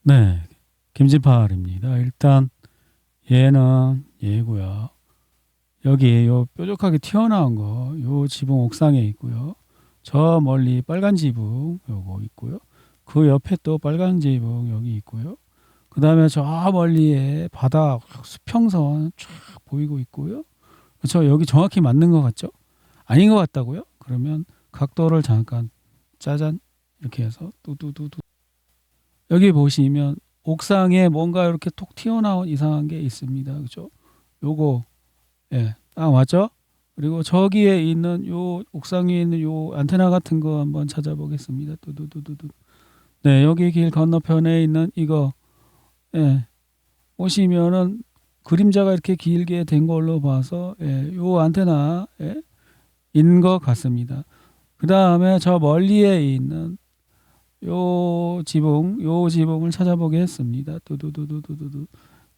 네, 김진팔입니다. 일단 얘는 얘고요. 여기 요 뾰족하게 튀어나온 거, 요 지붕 옥상에 있고요. 저 멀리 빨간 지붕 요거 있고요. 그 옆에 또 빨간 지붕 여기 있고요. 그 다음에 저 멀리에 바닥 수평선 쫙 보이고 있고요. 저 여기 정확히 맞는 것 같죠? 아닌 것 같다고요? 그러면 각도를 잠깐 짜잔 이렇게 해서 뚜뚜뚜뚜 여기 보시면 옥상에 뭔가 이렇게 톡 튀어나온 이상한 게 있습니다. 그죠? 요거, 예, 딱 맞죠? 그리고 저기에 있는 요 옥상 위에 있는 요 안테나 같은 거 한번 찾아보겠습니다. 뚜두두두두. 네, 여기 길 건너편에 있는 이거, 예, 보시면은 그림자가 이렇게 길게 된 걸로 봐서, 예, 요 안테나, 예, 인 것 같습니다. 그 다음에 저 멀리에 있는 요 지붕을 찾아보겠습니다. 두두두두두두.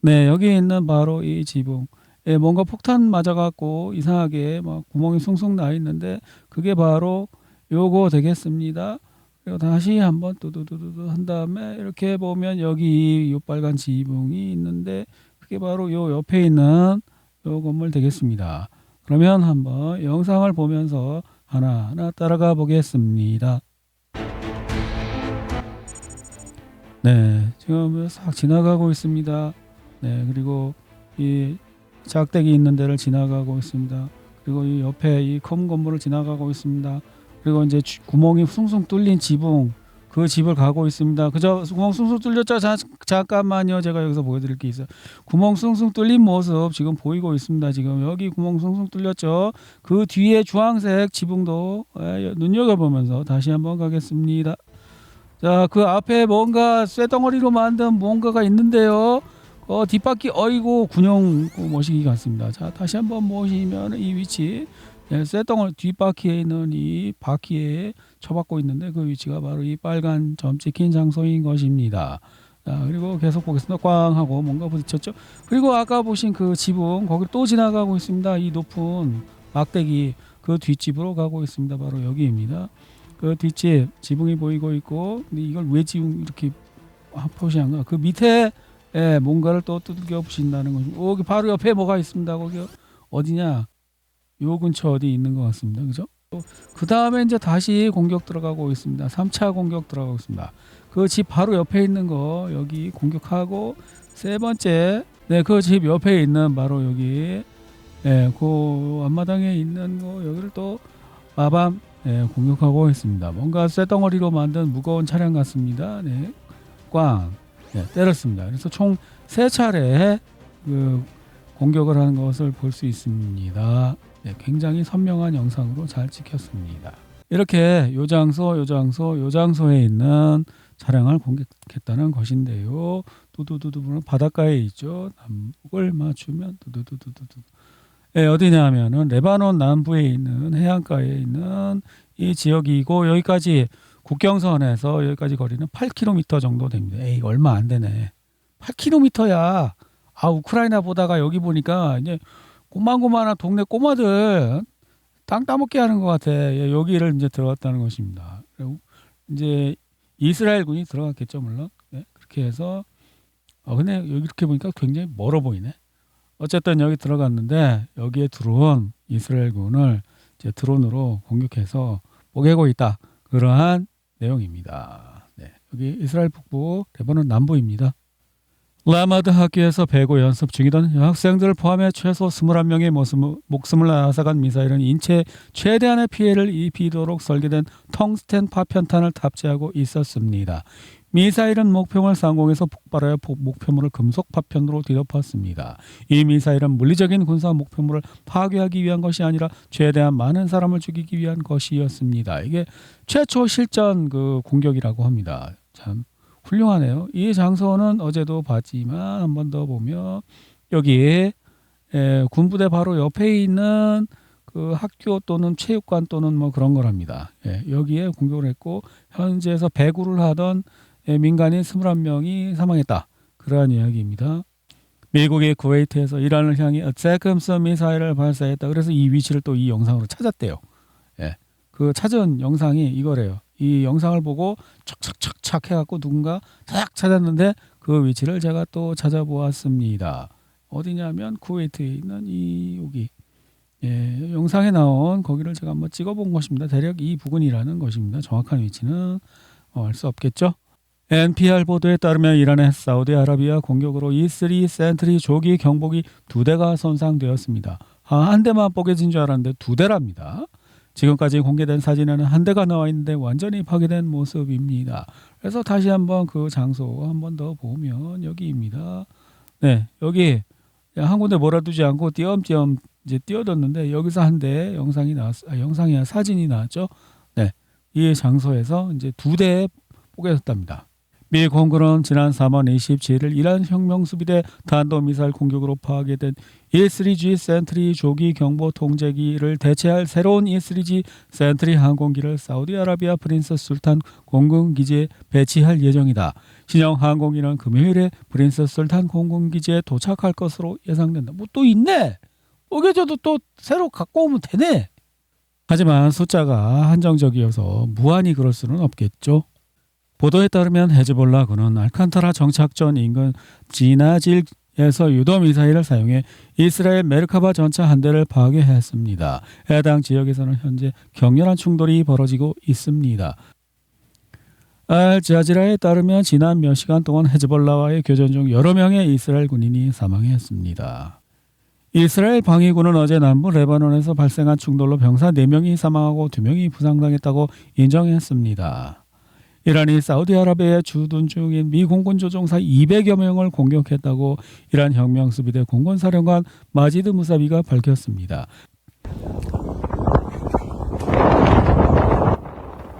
네, 여기 있는 바로 이 지붕. 예, 뭔가 폭탄 맞아갖고 이상하게 막 구멍이 숭숭 나 있는데 그게 바로 요거 되겠습니다. 그리고 다시 한번 두두두두두 한 다음에 이렇게 보면 여기 요 빨간 지붕이 있는데 그게 바로 요 옆에 있는 요 건물 되겠습니다. 그러면 한번 영상을 보면서 하나하나 따라가 보겠습니다. 네, 지금 싹 지나가고 있습니다. 네, 그리고 이 작대기 있는 데를 지나가고 있습니다. 그리고 이 옆에 이 큰 건물을 지나가고 있습니다. 그리고 이제 구멍이 숭숭 뚫린 지붕, 그 집을 가고 있습니다. 그저 구멍 숭숭 뚫렸죠? 잠깐만요. 제가 여기서 보여드릴 게 있어요. 구멍 숭숭 뚫린 모습 지금 보이고 있습니다. 지금 여기 구멍 숭숭 뚫렸죠? 그 뒤에 주황색 지붕도 눈여겨보면서 다시 한번 가겠습니다. 자, 그 앞에 뭔가 쇠덩어리로 만든 뭔가가 있는데요. 뒷바퀴, 어이고, 군용 모시기 같습니다. 자, 다시 한번 보시면 이 위치, 쇠덩어리 뒷바퀴에 있는 이 바퀴에 쳐박고 있는데 그 위치가 바로 이 빨간 점 찍힌 장소인 것입니다. 자, 그리고 계속 보겠습니다. 꽝 하고 뭔가 부딪혔죠. 그리고 아까 보신 그 지붕, 거기 또 지나가고 있습니다. 이 높은 막대기, 그 뒷집으로 가고 있습니다. 바로 여기입니다. 그 뒷집 지붕이 보이고 있고, 근데 이걸 왜 지금 이렇게 표시한가? 그 밑에 뭔가를 또 두들겨 보신다는 거죠. 여기 바로 옆에 뭐가 있습니다. 거기 어디냐? 요 근처 어디 있는 것 같습니다. 그죠? 그 다음에 이제 다시 공격 들어가고 있습니다. 3차 공격 들어가고 있습니다. 그 집 바로 옆에 있는 거 여기 공격하고, 세 번째, 네, 그 집 옆에 있는 바로 여기, 그 앞마당에 있는 거 여기를 또 마밤 공격하고 있습니다. 뭔가 쇠덩어리로 만든 무거운 차량 같습니다. 네, 꽝, 때렸습니다. 그래서 총 3차례 그 공격을 하는 것을 볼 수 있습니다. 네, 굉장히 선명한 영상으로 잘 찍혔습니다. 이렇게 요 장소에 있는 차량을 공격했다는 것인데요. 두두두두는 바닷가에 있죠. 남북을 맞추면 두두두두두. 어디냐 하면은 레바논 남부에 있는 해안가에 있는 이 지역이고, 여기까지 국경선에서 여기까지 거리는 8km 정도 됩니다. 에이, 얼마 안 되네. 8km야. 아, 우크라이나 보다가 여기 보니까 이제 고만고만한 동네 꼬마들 땅 따먹게 하는 것 같아. 여기를 이제 들어갔다는 것입니다. 그리고 이제 이스라엘 군이 들어갔겠죠, 물론. 그렇게 해서 근데 여기 이렇게 보니까 굉장히 멀어 보이네. 어쨌든 여기 들어갔는데 여기에 들어온 이스라엘군을 이제 드론으로 공격해서 뽀개고 있다. 그러한 내용입니다. 네, 여기 이스라엘 북부, 레바논 남부입니다. 라마드 학교에서 배구 연습 중이던 여학생들을 포함해 최소 21명의 목숨을 앗아간 미사일은 인체에 최대한의 피해를 입히도록 설계된 텅스텐 파편탄을 탑재하고 있었습니다. 미사일은 목표물 상공에서 폭발하여 목표물을 금속 파편으로 뒤덮었습니다. 이 미사일은 물리적인 군사 목표물을 파괴하기 위한 것이 아니라 최대한 많은 사람을 죽이기 위한 것이었습니다. 이게 최초 실전 그 공격이라고 합니다. 참 훌륭하네요. 이 장소는 어제도 봤지만 한 번 더 보면 여기에 군부대 바로 옆에 있는 그 학교 또는 체육관 또는 뭐 그런 거랍니다. 여기에 공격을 했고 현지에서 배구를 하던 민간인 21명이 사망했다. 그러한 이야기입니다. 미국이 쿠웨이트에서 이란을 향해 어택함스 미사일을 발사했다. 그래서 이 위치를 또 이 영상으로 찾았대요. 그 찾은 영상이 이거래요. 이 영상을 보고 척척척척 해갖고 누군가 탁 찾았는데 그 위치를 제가 또 찾아보았습니다. 어디냐면 쿠웨이트에 있는 여기 영상에 나온 거기를 제가 한번 찍어본 것입니다. 대략 이 부근이라는 것입니다. 정확한 위치는 알 수 없겠죠. NPR 보도에 따르면 이란의 사우디아라비아 공격으로 E3 센트리 조기 경보기 2대가 손상되었습니다. 한 대만 뽀개진 줄 알았는데 2대랍니다. 지금까지 공개된 사진에는 한 대가 나와 있는데 완전히 파괴된 모습입니다. 그래서 다시 한번 그 장소 한번 더 보면 여기입니다. 네, 여기 한 군데 몰아두지 않고 띄엄띄엄 이제 띄워뒀는데 여기서 한 대 영상이 사진이 나왔죠. 네, 이 장소에서 이제 2대 뽀개졌답니다. 미 공군은 지난 3월 27일 이란 혁명수비대 탄도미사일 공격으로 파괴된 E3G 센트리 조기 경보 통제기를 대체할 새로운 E3G 센트리 항공기를 사우디아라비아 프린스 술탄 공군기지에 배치할 예정이다. 신형 항공기는 금요일에 프린스 술탄 공군기지에 도착할 것으로 예상된다. 뭐 또 있네. 뽀개져도 또 새로 갖고 오면 되네. 하지만 숫자가 한정적이어서 무한히 그럴 수는 없겠죠. 보도에 따르면 헤즈볼라군은 알칸타라 정착전 인근 지나질에서 유도 미사일을 사용해 이스라엘 메르카바 전차 한 대를 파괴했습니다. 해당 지역에서는 현재 격렬한 충돌이 벌어지고 있습니다. 알자지라에 따르면 지난 몇 시간 동안 헤즈볼라와의 교전 중 여러 명의 이스라엘 군인이 사망했습니다. 이스라엘 방위군은 어제 남부 레바논에서 발생한 충돌로 병사 4명이 사망하고 2명이 부상당했다고 인정했습니다. 이란이 사우디아라비아에 주둔 중인 미 공군 조종사 200여 명을 공격했다고 이란 혁명수비대 공군사령관 마지드 무사비가 밝혔습니다.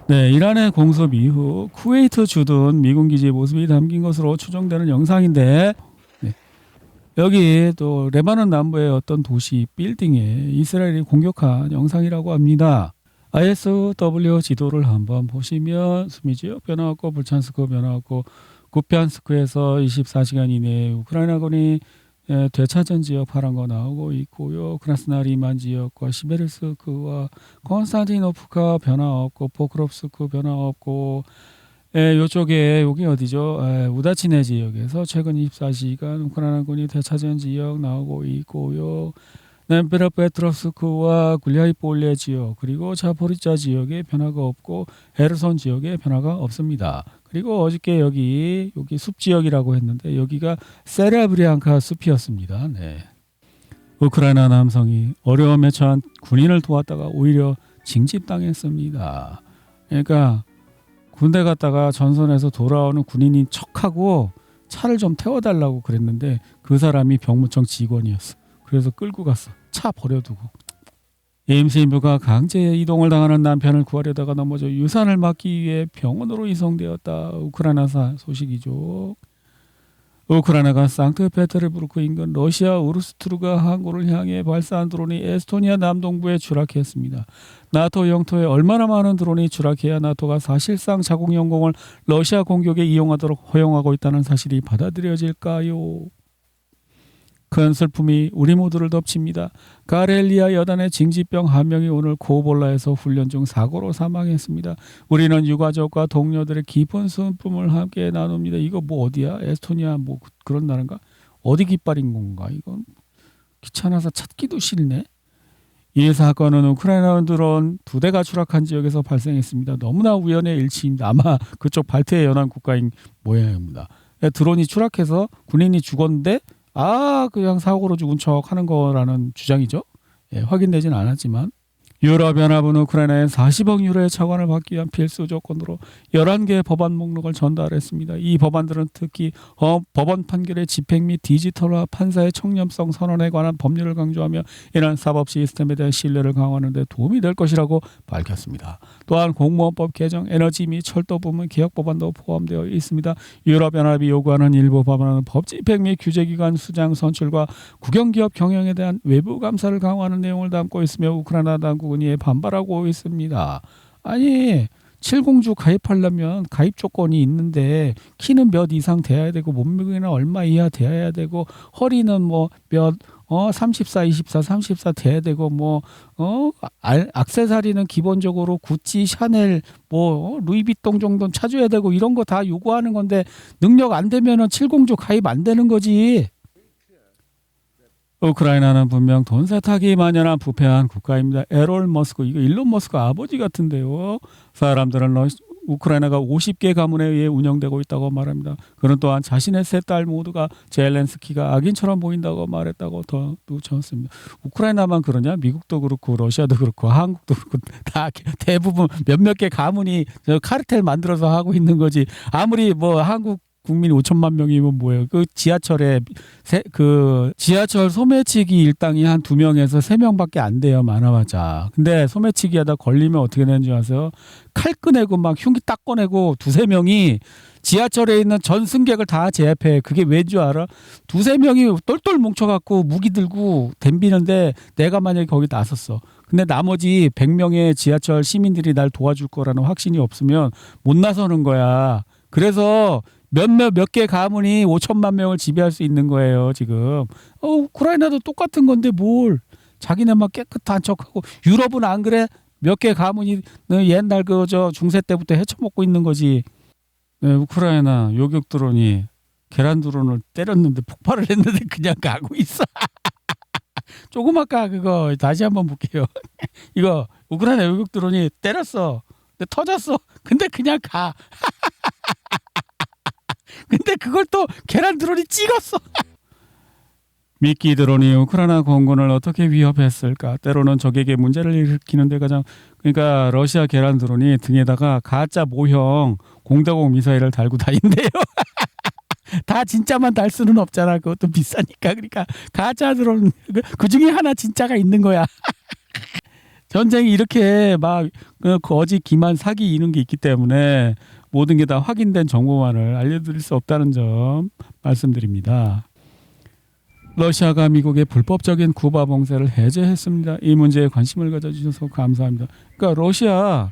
네, 이란의 공습 이후 쿠웨이트 주둔 미군 기지의 모습이 담긴 것으로 추정되는 영상인데 여기 또 레바논 남부의 어떤 도시 빌딩에 이스라엘이 공격한 영상이라고 합니다. ISW 지도를 한번 보시면 수미 지역 변화없고 불찬스크 변화없고 구피안스크에서 24시간 이내에 우크라이나군이 되찾은 지역 파란 거 나오고 있고요. 크라스나리만 지역과 시베르스크와 콘스탄티노프카 변화 없고 포크롭스크 변화 없고 요쪽에 여기 어디죠? 우다치네 지역에서 최근 24시간 우크라이나군이 되찾은 지역 나오고 있고요. 넴페르페트rov스크와 굴리아이폴리에 지역 그리고 자포리자 지역에 변화가 없고 헤르손 지역에 변화가 없습니다. 그리고 어저께 여기 숲 지역이라고 했는데 여기가 세라브리앙카 숲이었습니다. 네. 우크라이나 남성이 어려움에 처한 군인을 도왔다가 오히려 징집당했습니다. 그러니까 군대 갔다가 전선에서 돌아오는 군인인 척하고 차를 좀 태워달라고 그랬는데 그 사람이 병무청 직원이었어. 그래서 끌고 갔어. 차 버려두고. 임신부가 강제 이동을 당하는 남편을 구하려다가 넘어져 유산을 막기 위해 병원으로 이송되었다. 우크라이나 소식이죠. 우크라이나가 상트페테르부르크 인근 러시아 우르스트루가 항구를 향해 발사한 드론이 에스토니아 남동부에 추락했습니다. 나토 영토에 얼마나 많은 드론이 추락해야 나토가 사실상 자국 영공을 러시아 공격에 이용하도록 허용하고 있다는 사실이 받아들여질까요? 큰 슬픔이 우리 모두를 덮칩니다. 가렐리아 여단의 징집병 한 명이 오늘 고볼라에서 훈련 중 사고로 사망했습니다. 우리는 유가족과 동료들의 깊은 슬픔을 함께 나눕니다. 이거 뭐 어디야? 에스토니아 뭐 그런 나라인가? 어디 깃발인 건가? 이건 귀찮아서 찾기도 싫네. 이 사건은 우크라이나 드론 2대가 추락한 지역에서 발생했습니다. 너무나 우연의 일치입니다. 아마 그쪽 발트해 연안 국가인 모양입니다. 드론이 추락해서 군인이 죽었는데 그냥 사고로 죽은 척 하는 거라는 주장이죠. 확인되진 않았지만 유럽연합은 우크라이나에 40억 유로의 차관을 받기 위한 필수 조건으로 11개의 법안 목록을 전달했습니다. 이 법안들은 특히 법원 판결의 집행 및 디지털화 판사의 청렴성 선언에 관한 법률을 강조하며 이런 사법 시스템에 대한 신뢰를 강화하는 데 도움이 될 것이라고 밝혔습니다. 또한 공무원법 개정, 에너지 및 철도 부문 개혁 법안도 포함되어 있습니다. 유럽연합이 요구하는 일부 법안은 법 집행 및 규제기관 수장 선출과 국영기업 경영에 대한 외부 감사를 강화하는 내용을 담고 있으며 우크라이나 당국은 이에 반발하고 있습니다. 아니 7공주 가입하려면 가입 조건이 있는데 키는 몇 이상 돼야 되고 몸무게는 얼마 이하 돼야 되고 허리는 뭐 몇 34, 24, 34 돼야 되고 액세서리는 기본적으로 구찌, 샤넬, 루이비통 정도는 찾아야 되고 이런 거 다 요구하는 건데 능력 안 되면은 7공조 가입 안 되는 거지. 우크라이나는 분명 돈 세탁이 만연한 부패한 국가입니다. 에롤 머스크, 이거 일론 머스크 아버지 같은데요. 사람들은 우크라이나가 50개 가문에 의해 운영되고 있다고 말합니다. 그는 또한 자신의 세 딸 모두가 젤렌스키가 악인처럼 보인다고 말했다고 더 누쳤습니다. 우크라이나만 그러냐? 미국도 그렇고 러시아도 그렇고 한국도 그렇고 다 대부분 몇몇 개 가문이 카르텔 만들어서 하고 있는 거지. 아무리 한국 국민 5천만 명이면 뭐예요? 그 지하철에 지하철 소매치기 일당이 한 2명에서 3명밖에 안 돼요, 많아봤자. 근데 소매치기 하다 걸리면 어떻게 되는지 아세요? 칼 꺼내고 막 흉기 딱 꺼내고 2-3명이 지하철에 있는 전 승객을 다 제압해. 그게 왠 줄 알아? 2-3명이 똘똘 뭉쳐갖고 무기 들고 덤비는데 내가 만약에 거기 나섰어. 근데 나머지 100명의 지하철 시민들이 날 도와줄 거라는 확신이 없으면 못 나서는 거야. 그래서 몇 개 가문이 5천만 명을 지배할 수 있는 거예요, 지금. 우크라이나도 똑같은 건데 뭘. 자기네만 깨끗한 척하고. 유럽은 안 그래? 몇 개 가문이 옛날 중세 때부터 헤쳐먹고 있는 거지. 네, 우크라이나 요격 드론이 계란 드론을 때렸는데 폭발을 했는데 그냥 가고 있어. 조금 아까 그거 다시 한번 볼게요. 이거 우크라이나 요격 드론이 때렸어. 근데 터졌어. 근데 그냥 가. 근데 그걸 또 계란 드론이 찍었어. 미끼 드론이 우크라이나 공군을 어떻게 위협했을까? 때로는 적에게 문제를 일으키는 데 그러니까 러시아 계란 드론이 등에다가 가짜 모형 공대공 미사일을 달고 다닌대요. 다 진짜만 달 수는 없잖아. 그것도 비싸니까. 그러니까 가짜 드론 그 중에 하나 진짜가 있는 거야. 전쟁이 이렇게 막 거짓 기만 사기 이런 게 있기 때문에 모든 게 다 확인된 정보만을 알려드릴 수 없다는 점 말씀드립니다. 러시아가 미국의 불법적인 쿠바 봉쇄를 해제했습니다. 이 문제에 관심을 가져주셔서 감사합니다. 그러니까 러시아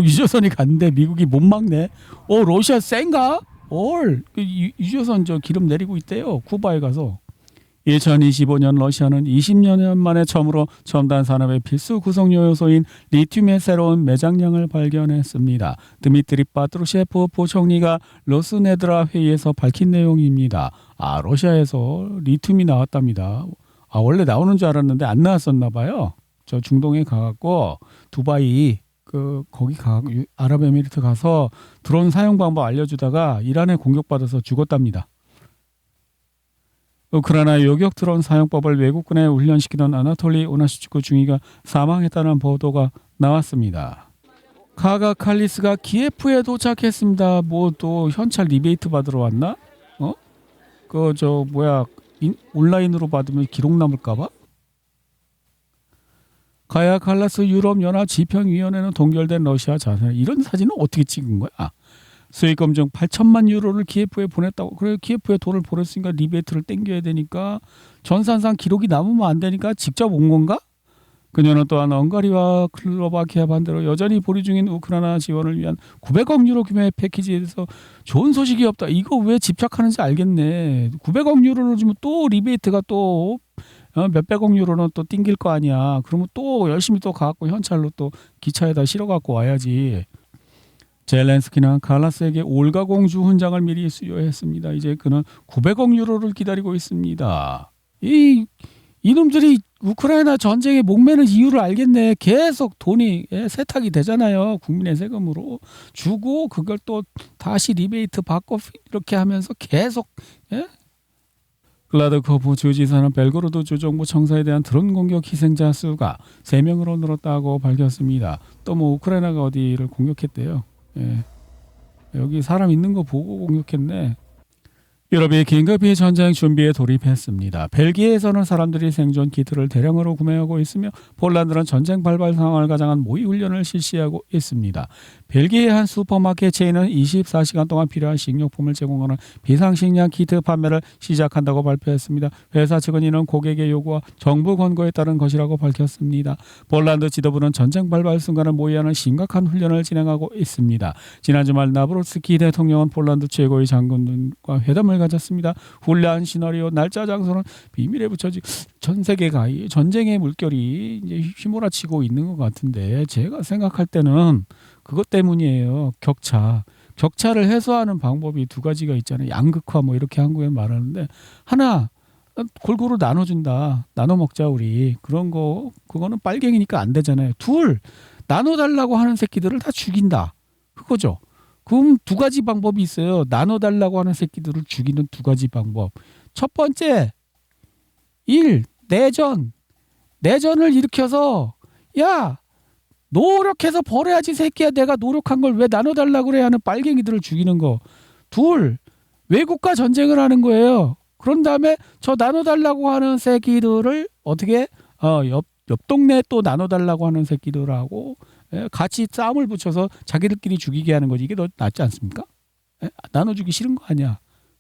유조선이 갔는데 미국이 못 막네. 러시아 센가? 유조선 기름 내리고 있대요. 쿠바에 가서. 2025년 러시아는 20년 만에 처음으로 첨단 산업의 필수 구성 요소인 리튬의 새로운 매장량을 발견했습니다. 드미트리 파트루셰프 부총리가 로스네드라 회의에서 밝힌 내용입니다. 러시아에서 리튬이 나왔답니다. 원래 나오는 줄 알았는데 안 나왔었나 봐요. 저 중동에 가갖고 두바이 거기 아랍에미리트 가서 드론 사용 방법 알려주다가 이란에 공격받아서 죽었답니다. 우크라이나 요격 드론 사용법을 외국군에 훈련시키던 아나톨리 오나시추크 중위가 사망했다는 보도가 나왔습니다. 카가 칼리스가 키예프에 도착했습니다. 또 현찰 리베이트 받으러 왔나? 온라인으로 받으면 기록 남을까봐? 가야 칼라스 유럽연합 지평위원회는 동결된 러시아 자산. 이런 사진은 어떻게 찍은 거야? 수익 검증 8천만 유로를 키예프에 보냈다고. 그래, 키예프에 돈을 보냈으니까 리베이트를 땡겨야 되니까 전산상 기록이 남으면 안 되니까 직접 온 건가? 그녀는 또한 헝가리와 슬로바키아 반대로 여전히 보류 중인 우크라이나 지원을 위한 900억 유로 규모의 패키지에 대해서 좋은 소식이 없다. 이거 왜 집착하는지 알겠네. 900억 유로를 주면 또 리베이트가 또 몇백억 유로는 또 띵길 거 아니야. 그러면 또 열심히 또 가갖고 현찰로 또 기차에다 실어갖고 와야지. 젤렌스키는 칼라스에게 올가공주 훈장을 미리 수여했습니다. 이제 그는 900억 유로를 기다리고 있습니다. 이놈들이 우크라이나 전쟁에 목매는 이유를 알겠네. 계속 돈이 세탁이 되잖아요. 국민의 세금으로 주고 그걸 또 다시 리베이트 받고 이렇게 하면서 계속. 글라드코프 주지사는 벨고로드 주정부 청사에 대한 드론 공격 희생자 수가 3명으로 늘었다고 밝혔습니다. 또 우크라이나가 어디를 공격했대요. 여기 사람 있는 거 보고 공격했네. 유럽이 긴급히 전쟁 준비에 돌입했습니다. 벨기에에서는 사람들이 생존 키트를 대량으로 구매하고 있으며 폴란드는 전쟁 발발 상황을 가장한 모의 훈련을 실시하고 있습니다. 벨기에 한 슈퍼마켓 체인은 24시간 동안 필요한 식료품을 제공하는 비상식량 키트 판매를 시작한다고 발표했습니다. 회사 측은 이는 고객의 요구와 정부 권고에 따른 것이라고 밝혔습니다. 폴란드 지도부는 전쟁 발발 순간을 모의하는 심각한 훈련을 진행하고 있습니다. 지난 주말 나브로스키 대통령은 폴란드 최고의 장군과 회담을 위성을 가졌습니다. 훈련 시나리오 날짜 장소는 비밀에 붙여지. 전 세계가 이 전쟁의 물결이 이제 휘몰아치고 있는 것 같은데 제가 생각할 때는 그것 때문이에요. 격차를 해소하는 방법이 두 가지가 있잖아요. 양극화 뭐 이렇게 한국에 말하는데 하나 골고루 나눠준다. 나눠 먹자 우리. 그런 거 그거는 빨갱이니까 안 되잖아요. 둘 나눠달라고 하는 새끼들을 다 죽인다. 그거죠. 그럼 두 가지 방법이 있어요. 나눠달라고 하는 새끼들을 죽이는 두 가지 방법. 첫 번째 내전을 일으켜서 야 노력해서 벌어야지 새끼야. 내가 노력한 걸 왜 나눠달라고 그래 하는 빨갱이들을 죽이는 거. 둘 외국과 전쟁을 하는 거예요. 그런 다음에 저 나눠달라고 하는 새끼들을 어떻게 옆 동네 또 나눠달라고 하는 새끼들하고 같이 싸움을 붙여서 자기들끼리 죽이게 하는 거지. 이게 더 낫지 않습니까? 나눠주기 싫은 거 아니야.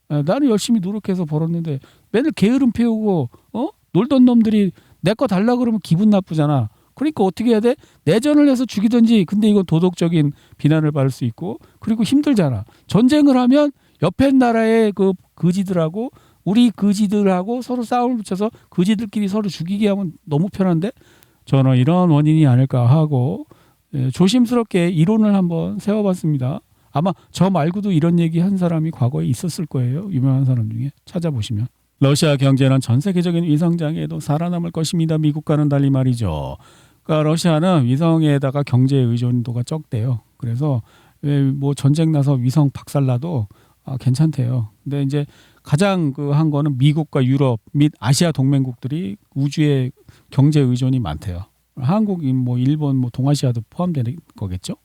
나는 열심히 노력해서 벌었는데 맨날 게으름 피우고 놀던 놈들이 내 거 달라 그러면 기분 나쁘잖아. 그러니까 어떻게 해야 돼? 내전을 해서 죽이든지. 근데 이건 도덕적인 비난을 받을 수 있고 그리고 힘들잖아. 전쟁을 하면 옆에 나라의 그 거지들하고 우리 거지들하고 서로 싸움을 붙여서 거지들끼리 서로 죽이게 하면 너무 편한데 저는 이런 원인이 아닐까 하고 조심스럽게 이론을 한번 세워봤습니다. 아마 저 말고도 이런 얘기 한 사람이 과거에 있었을 거예요. 유명한 사람 중에 찾아보시면. 러시아 경제는 전 세계적인 위성장애에도 살아남을 것입니다. 미국과는 달리 말이죠. 그러니까 러시아는 위성에다가 경제 의존도가 적대요. 그래서 뭐 전쟁 나서 위성 박살나도 괜찮대요. 근데 이제 가장 한 거는 미국과 유럽 및 아시아 동맹국들이 우주에 경제 의존이 많대요. 한국인 뭐 일본 뭐 동아시아도 포함되는 거겠죠.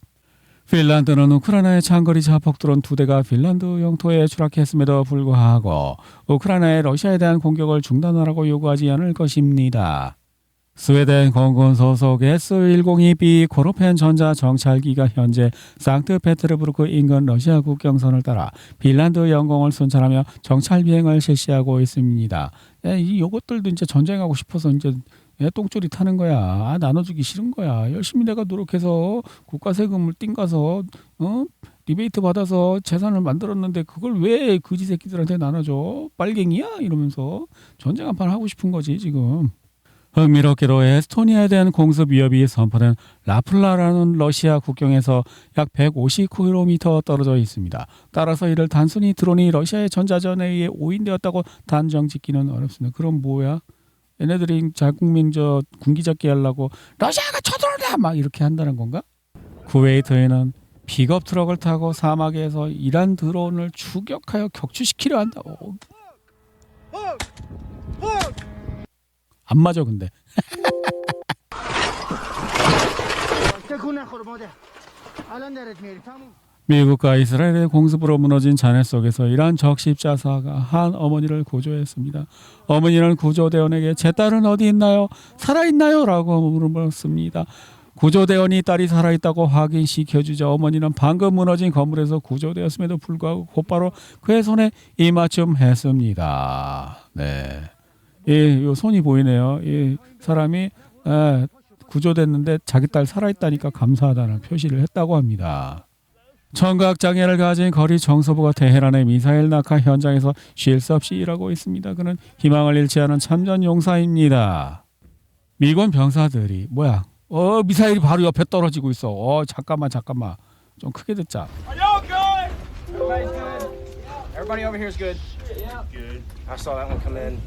핀란드는 우크라이나의 장거리 자폭 드론 2대가 핀란드 영토에 추락했음에도 불구하고 우크라이나의 러시아에 대한 공격을 중단하라고 요구하지 않을 것입니다. 스웨덴 공군 소속 S-102B 코르펜 전자 정찰기가 현재 상트페테르부르크 인근 러시아 국경선을 따라 핀란드 영공을 순찰하며 정찰 비행을 실시하고 있습니다. 이것들도 이제 전쟁하고 싶어서 이제 똥줄이 타는 거야. 나눠주기 싫은 거야. 열심히 내가 노력해서 국가 세금을 띵가서 리베이트 받아서 재산을 만들었는데 그걸 왜 거지 새끼들한테 나눠줘? 빨갱이야? 이러면서 전쟁 한판 하고 싶은 거지 지금. 흥미롭게도 에스토니아에 대한 공습 위협이 선포된 라플라라는 러시아 국경에서 약 150km 떨어져 있습니다. 따라서 이를 단순히 드론이 러시아의 전자전에 의해 오인되었다고 단정 짓기는 어렵습니다. 그럼 뭐야? 얘네들이 자국민 군기잡기 하려고 러시아가 쳐들어온다 막 이렇게 한다는 건가? 쿠웨이트에는 픽업 트럭을 타고 사막에서 이란 드론을 추격하여 격추시키려 한다. 안 맞아 근데. 미국과 이스라엘의 공습으로 무너진 잔해 속에서 이란 적십자사가 한 어머니를 구조했습니다. 어머니는 구조대원에게 제 딸은 어디 있나요? 살아있나요? 라고 물었습니다. 구조대원이 딸이 살아있다고 확인시켜주자 어머니는 방금 무너진 건물에서 구조되었음에도 불구하고 곧바로 그의 손에 입맞춤했습니다. 네. 이 손이 보이네요. 이 사람이 구조됐는데 자기 딸 살아있다니까 감사하다는 표시를 했다고 합니다. 청각장애를 가진 거리 정서부가 테헤란의 미사일 낙하 현장에서 쉴 새 없이 일하고 있습니다. 그는 희망을 잃지 않은 참전 용사입니다. 미군 병사들이 뭐야? 미사일이 바로 옆에 떨어지고 있어. 잠깐만 좀 크게 듣자. Everybody over here is good. Yeah. Good. I saw that one come in.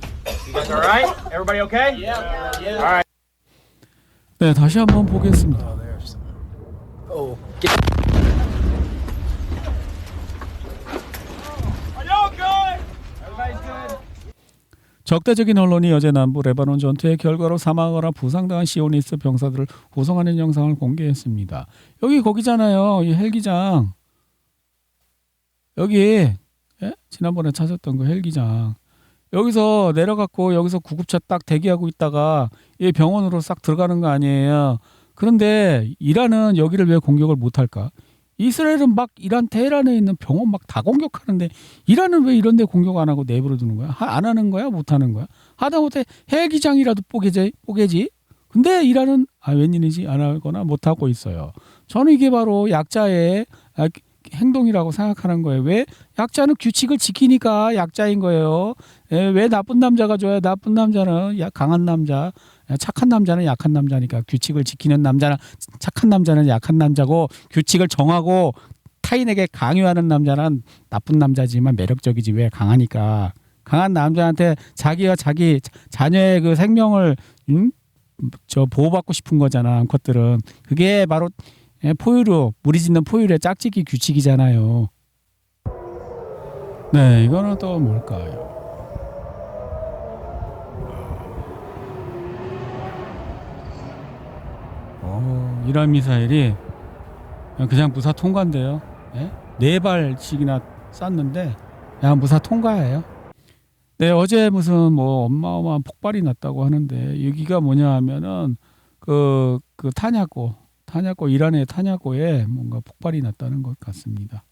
You guys all right? Everybody okay? Yeah. Yeah. All right. 네, 다시 한번 보겠습니다. Oh. Are y'all good? Everybody's good. 적대적인 언론이 어제 남부 레바논 전투의 결과로 사망하거나 부상당한 시오니스트 병사들을 호송하는 영상을 공개했습니다. 여기 거기잖아요. 이 헬기장. 여기 지난번에 찾았던 그 헬기장. 여기서 내려갔고 여기서 구급차 딱 대기하고 있다가 이 병원으로 싹 들어가는 거 아니에요. 그런데 이란은 여기를 왜 공격을 못할까? 이스라엘은 막 이란 테헤란에 있는 병원 막 다 공격하는데 이란은 왜 이런 데 공격 안 하고 내버려 두는 거야? 안 하는 거야? 못 하는 거야? 하다못해 헬기장이라도 뽀개지? 근데 이란은 웬일인지 안 하거나 못 하고 있어요. 저는 이게 바로 약자의 행동이라고 생각하는 거예요. 왜? 약자는 규칙을 지키니까 약자인 거예요. 왜 나쁜 남자가 좋아요? 나쁜 남자는 강한 남자, 착한 남자는 약한 남자니까. 규칙을 지키는 남자는 착한 남자는 약한 남자고, 규칙을 정하고 타인에게 강요하는 남자는 나쁜 남자지만 매력적이지. 왜? 강하니까. 강한 남자한테 자기가 자기 자녀의 그 생명을 보호받고 싶은 거잖아. 암컷들은. 그게 바로 포유류, 무리 짓는 포유류의 짝짓기 규칙이잖아요. 네, 이거는 또 뭘까요? 이란 미사일이 그냥 무사 통과인데요. 네 발씩이나 쐈는데 그냥 무사 통과예요. 네, 어제 무슨 뭐 어마어마한 폭발이 났다고 하는데, 여기가 뭐냐 하면은 그 탄약고 이란의 탄약고에 뭔가 폭발이 났다는 것 같습니다.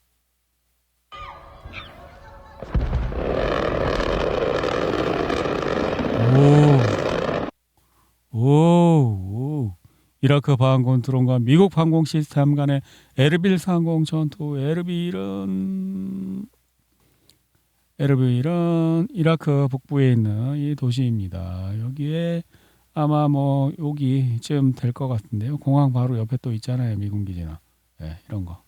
오. 이라크 방공 드론과 미국 방공 시스템 간의 에르빌 상공 전투. 에르빌은 이라크 북부에 있는 이 도시입니다. 여기에 아마 뭐 여기쯤 될 것 같은데요. 공항 바로 옆에 또 있잖아요. 미군 기지나. 이런 거.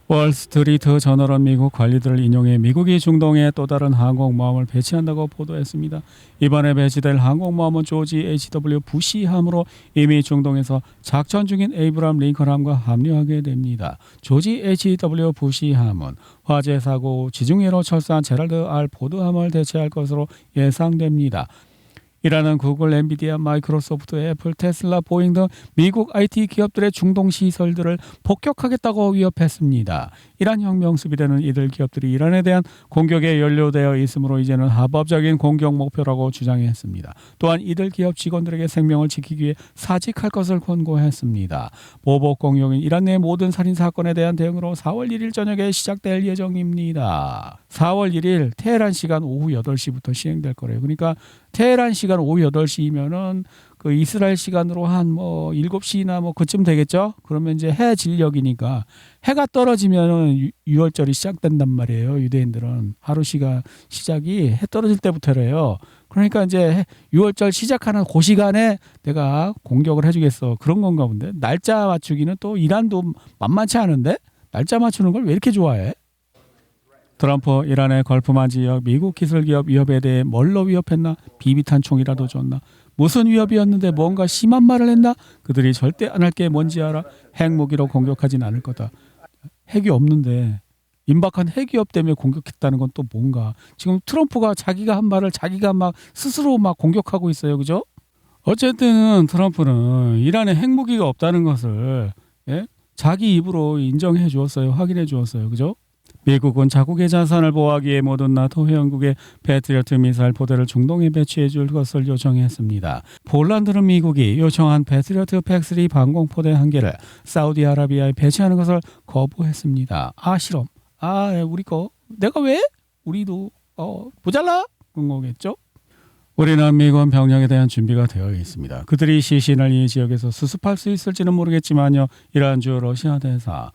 월스트리트 저널은 미국 관리들을 인용해 미국이 중동에 또 다른 항공모함을 배치한다고 보도했습니다. 이번에 배치될 항공모함은 조지 H.W. 부시함으로 이미 중동에서 작전 중인 에이브람 링컨함과 합류하게 됩니다. 조지 H.W. 부시함은 화재 사고 지중해로 철수한 제랄드 R 포드함을 대체할 것으로 예상됩니다. 이라는 구글, 엔비디아, 마이크로소프트, 애플, 테슬라, 보잉 등 미국 IT 기업들의 중동 시설들을 폭격하겠다고 위협했습니다. 이란 혁명 수비대는 이들 기업들이 이란에 대한 공격에 연루되어 있으므로 이제는 합법적인 공격 목표라고 주장했습니다. 또한 이들 기업 직원들에게 생명을 지키기 위해 사직할 것을 권고했습니다. 보복 공격인 이란 내 모든 살인 사건에 대한 대응으로 4월 1일 저녁에 시작될 예정입니다. 4월 1일 테헤란 시간 오후 8시부터 시행될 거래요. 그러니까 테헤란 시간 오후 8시면은 그 이스라엘 시간으로 한 뭐 7시나 뭐 그쯤 되겠죠? 그러면 이제 해 진력이니까 해가 떨어지면은 유월절이 시작된단 말이에요. 유대인들은 하루 시작이 해 떨어질 때부터래요. 그러니까 이제 유월절 시작하는 그 시간에 내가 공격을 해주겠어. 그런 건가 본데. 날짜 맞추기는 또 이란도 만만치 않은데 날짜 맞추는 걸 왜 이렇게 좋아해? 트럼프 이란의 걸프만 지역 미국 기술기업 위협에 대해 뭘로 위협했나? 비비탄 총이라도 줬나? 무슨 위협이었는데 뭔가 심한 말을 했나? 그들이 절대 안 할 게 뭔지 알아? 핵무기로 공격하진 않을 거다. 핵이 없는데 임박한 핵위협 때문에 공격했다는 건 또 뭔가. 지금 트럼프가 자기가 한 말을 자기가 막 스스로 막 공격하고 있어요. 그죠? 어쨌든 트럼프는 이란에 핵무기가 없다는 것을 자기 입으로 인정해 주었어요. 확인해 주었어요. 그죠? 미국은 자국의 자산을 보호하기 위해 모든 나토 회원국의 패트리어트 미사일 포대를 중동에 배치해 줄 것을 요청했습니다. 폴란드는 미국이 요청한 패트리어트 팩3 방공포대 한 개를 사우디아라비아에 배치하는 것을 거부했습니다. 실험. 우리 거. 내가 왜? 우리도 모자라? 그런 거겠죠? 우리는 미군 병력에 대한 준비가 되어 있습니다. 그들이 시신을 이 지역에서 수습할 수 있을지는 모르겠지만요. 이란주 러시아 대사.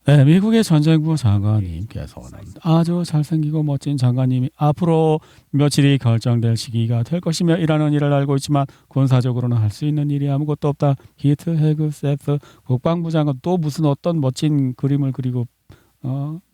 미국의 전쟁부 장관님께서는 아주 잘생기고 멋진 장관님이 앞으로 며칠이 결정될 시기가 될 것이며 이라는 일을 알고 있지만 군사적으로는 할 수 있는 일이 아무것도 없다. 히트 헤그세프 국방부 장관 또 무슨 어떤 멋진 그림을 그리고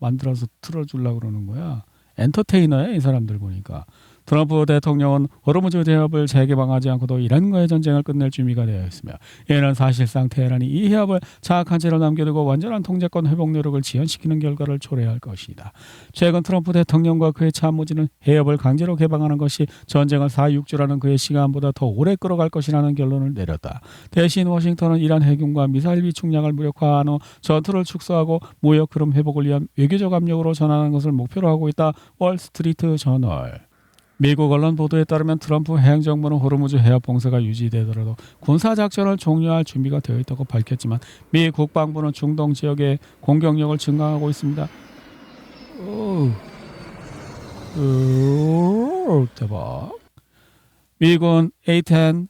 만들어서 틀어주려고 그러는 거야. 엔터테이너야 이 사람들 보니까. 트럼프 대통령은 호르무즈 해협을 재개방하지 않고도 이란과의 전쟁을 끝낼 준비가 되어 있으며 이는 사실상 테헤란이 이 해협을 장악한 채로 남겨두고 완전한 통제권 회복 노력을 지연시키는 결과를 초래할 것이다. 최근 트럼프 대통령과 그의 참모진은 해협을 강제로 개방하는 것이 전쟁을 4-6주라는 그의 시간보다 더 오래 끌어갈 것이라는 결론을 내렸다. 대신 워싱턴은 이란 해군과 미사일 비축량을 무력화한 후 전투를 축소하고 무역 흐름 회복을 위한 외교적 압력으로 전환하는 것을 목표로 하고 있다. 월스트리트 저널. 미국 언론 보도에 따르면 트럼프 행정부는 호르무즈 해협 봉쇄가 유지되더라도 군사작전을 종료할 준비가 되어 있다고 밝혔지만 미 국방부는 중동 지역의 공격력을 증강하고 있습니다. 대박. 미군 A-10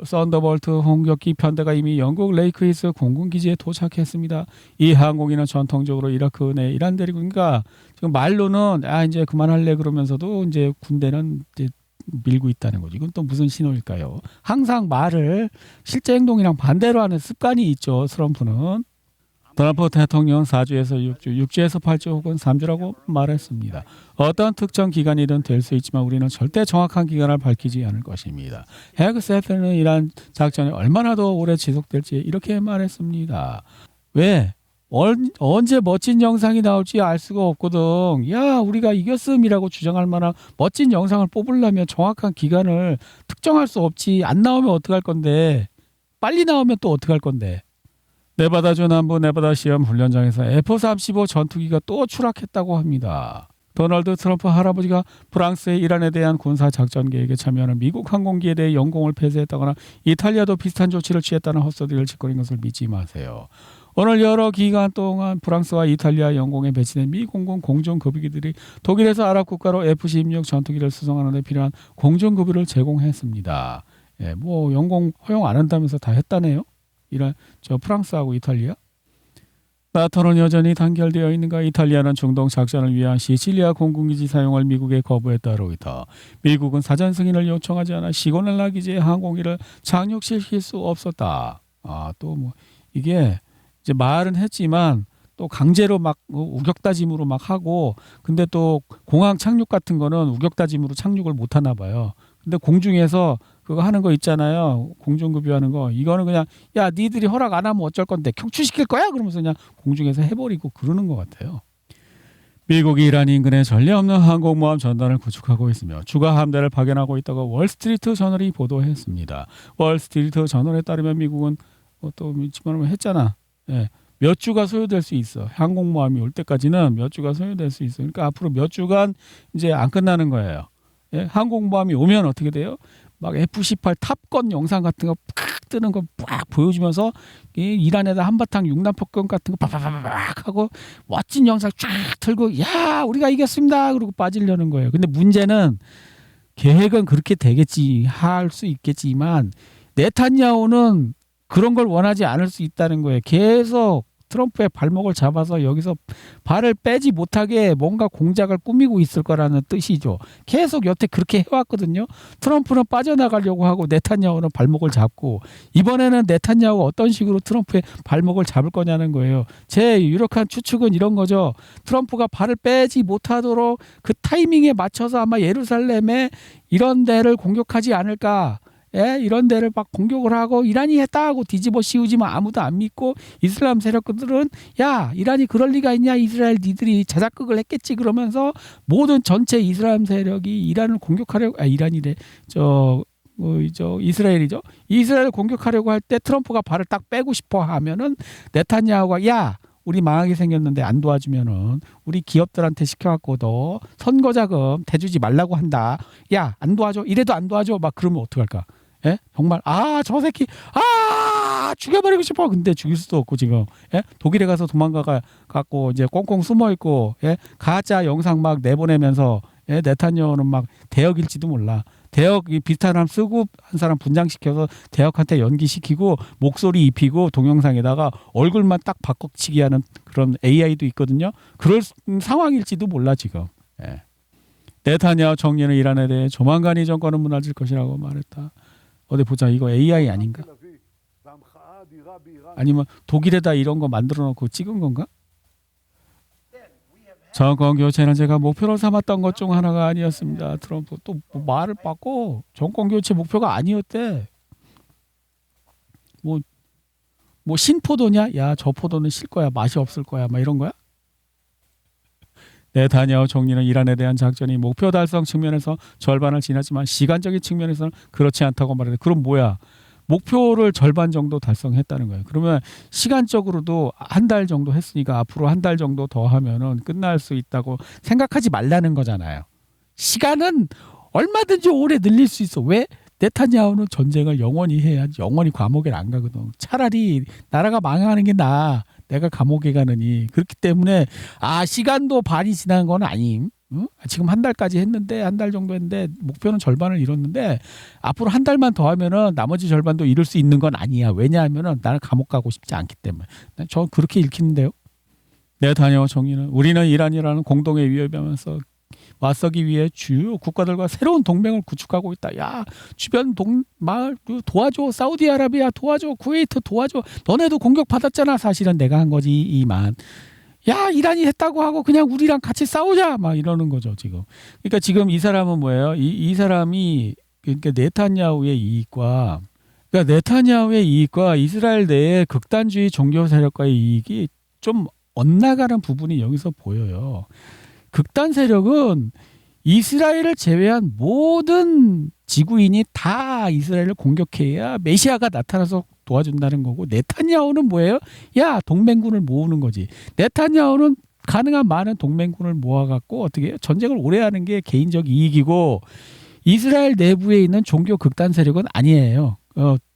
썬더볼트 홍격기 편대가 이미 영국 레이크히스 공군기지에 도착했습니다. 이 항공기는 전통적으로 이라크 내 이란 대륙인가 지금 말로는 이제 그만할래 그러면서도 이제 군대는 이제 밀고 있다는 거죠. 이건 또 무슨 신호일까요? 항상 말을 실제 행동이랑 반대로 하는 습관이 있죠. 트럼프는. 트럼프 대통령 4주에서 6주, 6주에서 8주 혹은 3주라고 말했습니다. 어떤 특정 기간이든 될 수 있지만 우리는 절대 정확한 기간을 밝히지 않을 것입니다. 헤그세트는 이란 작전이 얼마나 더 오래 지속될지 이렇게 말했습니다. 왜? 언제 멋진 영상이 나올지 알 수가 없거든. 야, 우리가 이겼음이라고 주장할 만한 멋진 영상을 뽑으려면 정확한 기간을 특정할 수 없지. 안 나오면 어떡할 건데. 빨리 나오면 또 어떡할 건데. 네바다주 남부 네바다 시험 훈련장에서 F-35 전투기가 또 추락했다고 합니다. 도널드 트럼프 할아버지가 프랑스의 이란에 대한 군사작전 계획에 참여하는 미국 항공기에 대해 영공을 폐쇄했다거나 이탈리아도 비슷한 조치를 취했다는 헛소리를 짓거린 것을 믿지 마세요. 오늘 여러 기간 동안 프랑스와 이탈리아 영공에 배치된 미 공군 공중급유기들이 독일에서 아랍 국가로 F-16 전투기를 수송하는 데 필요한 공중급유를 제공했습니다. 예, 뭐 영공 허용 안 한다면서 다 했다네요. 이란 프랑스하고 이탈리아. 나토는 여전히 단결되어 있는가? 이탈리아는 중동 작전을 위한 시칠리아 공군기지 사용을 미국에 거부했다. 로이터. 미국은 사전 승인을 요청하지 않아 시고넬라 기지의 항공기를 착륙시킬 수 없었다. 또 뭐 이게 이제 말은 했지만 또 강제로 막 우격다짐으로 막 하고 근데 또 공항 착륙 같은 거는 우격다짐으로 착륙을 못 하나 봐요. 근데 공중에서 그거 하는 거 있잖아요. 공중급유하는 거. 이거는 그냥 야 니들이 허락 안 하면 어쩔 건데 격추시킬 거야? 그러면서 그냥 공중에서 해버리고 그러는 것 같아요. 미국이 이란 인근에 전례 없는 항공모함 전단을 구축하고 있으며 추가 함대를 파견하고 있다고 월스트리트 저널이 보도했습니다. 월스트리트 저널에 따르면 미국은 또 집어넣으면 했잖아. 예, 몇 주가 소요될 수 있어. 항공모함이 올 때까지는 몇 주가 소요될 수 있어. 그러니까 앞으로 몇 주간 이제 안 끝나는 거예요. 예, 항공모함이 오면 어떻게 돼요? 막 F-18 탑건 영상 같은 거 팍 뜨는 거 팍 보여주면서 이란에다 한바탕 육남폭격 같은 거 팍팍팍 하고 멋진 영상 쫙 틀고 야 우리가 이겼습니다 그러고 빠지려는 거예요. 근데 문제는 계획은 그렇게 되겠지 할 수 있겠지만 네탄야후는 그런 걸 원하지 않을 수 있다는 거예요. 계속 트럼프의 발목을 잡아서 여기서 발을 빼지 못하게 뭔가 공작을 꾸미고 있을 거라는 뜻이죠. 계속 여태 그렇게 해왔거든요. 트럼프는 빠져나가려고 하고 네탄야후는 발목을 잡고 이번에는 네탄야후가 어떤 식으로 트럼프의 발목을 잡을 거냐는 거예요. 제 유력한 추측은 이런 거죠. 트럼프가 발을 빼지 못하도록 그 타이밍에 맞춰서 아마 예루살렘에 이런 데를 공격하지 않을까. 예, 이런 데를 막 공격을 하고 이란이 했다 하고 뒤집어 씌우지만 아무도 안 믿고 이슬람 세력들은 야 이란이 그럴 리가 있냐 이스라엘 니들이 자작극을 했겠지 그러면서 모든 전체 이슬람 세력이 이란을 공격하려고 이란이래 이스라엘이죠. 이스라엘을 공격하려고 할 때 트럼프가 발을 딱 빼고 싶어 하면은 네탄야후가 야 우리 망하게 생겼는데 안 도와주면은 우리 기업들한테 시켜갖고 너 선거자금 대주지 말라고 한다. 야 안 도와줘. 이래도 안 도와줘. 막 그러면 어떡할까? 예? 정말 저 새끼 죽여버리고 싶어. 근데 죽일 수도 없고 지금 예? 독일에 가서 도망가 갖고 이제 꽁꽁 숨어 있고 예? 가짜 영상 막 내보내면서 예? 네탄야후는 막 대역일지도 몰라. 대역 비슷한 사람 쓰고 한 사람 분장시켜서 대역한테 연기시키고 목소리 입히고 동영상에다가 얼굴만 딱 바꿔치기 하는 그런 AI도 있거든요. 그럴 상황일지도 몰라 지금. 예. 네탄야후 총리는 이란에 대해 조만간 이 정권은 무너질 것이라고 말했다. 어디 보자. 이거 AI 아닌가? 아니면 독일에다 이런 거 만들어 놓고 찍은 건가? 정권 교체는 제가 목표로 삼았던 것 중 하나가 아니었습니다. 트럼프 또 말을 바꿔. 정권 교체 목표가 아니었대. 뭐 신포도냐? 야, 저 포도는 실 거야. 맛이 없을 거야. 막 이런 거야? 네타냐후 총리는 이란에 대한 작전이 목표 달성 측면에서 절반을 지났지만 시간적인 측면에서는 그렇지 않다고 말했는데 그럼 뭐야? 목표를 절반 정도 달성했다는 거예요. 그러면 시간적으로도 한 달 정도 했으니까 앞으로 한 달 정도 더 하면은 끝날 수 있다고 생각하지 말라는 거잖아요. 시간은 얼마든지 오래 늘릴 수 있어. 왜? 네타냐후는 전쟁을 영원히 해야지. 영원히 감옥에 안 가거든. 차라리 나라가 망하는 게 나아. 내가 감옥에 가느니. 그렇기 때문에 시간도 반이 지난 건 아님. 지금 한 달까지 했는데 한 달 정도 했는데 목표는 절반을 이뤘는데 앞으로 한 달만 더 하면은 나머지 절반도 이룰 수 있는 건 아니야. 왜냐하면은 나는 감옥 가고 싶지 않기 때문에. 저 그렇게 읽히는데요. 네타냐후 총리는 우리는 이란이라는 공동의 위협하면서 맞서기 위해 주요 국가들과 새로운 동맹을 구축하고 있다. 야, 주변 마을 도와줘. 사우디아라비아 도와줘. 쿠웨이트 도와줘. 너네도 공격 받았잖아. 사실은 내가 한 거지. 이만. 야, 이란이 했다고 하고 그냥 우리랑 같이 싸우자. 막 이러는 거죠, 지금. 그러니까 지금 이 사람은 뭐예요? 이 사람이 그러니까 네타냐후의 이익과 그러니까 네타냐후의 이익과 이스라엘 내의 극단주의 종교 세력과의 이익이 좀 엇나가는 부분이 여기서 보여요. 극단 세력은 이스라엘을 제외한 모든 지구인이 다 이스라엘을 공격해야 메시아가 나타나서 도와준다는 거고, 네타냐후는 뭐예요? 야, 동맹군을 모으는 거지. 네타냐후는 가능한 많은 동맹군을 모아갖고 어떻게 해요? 전쟁을 오래 하는 게 개인적 이익이고, 이스라엘 내부에 있는 종교 극단 세력은 아니에요.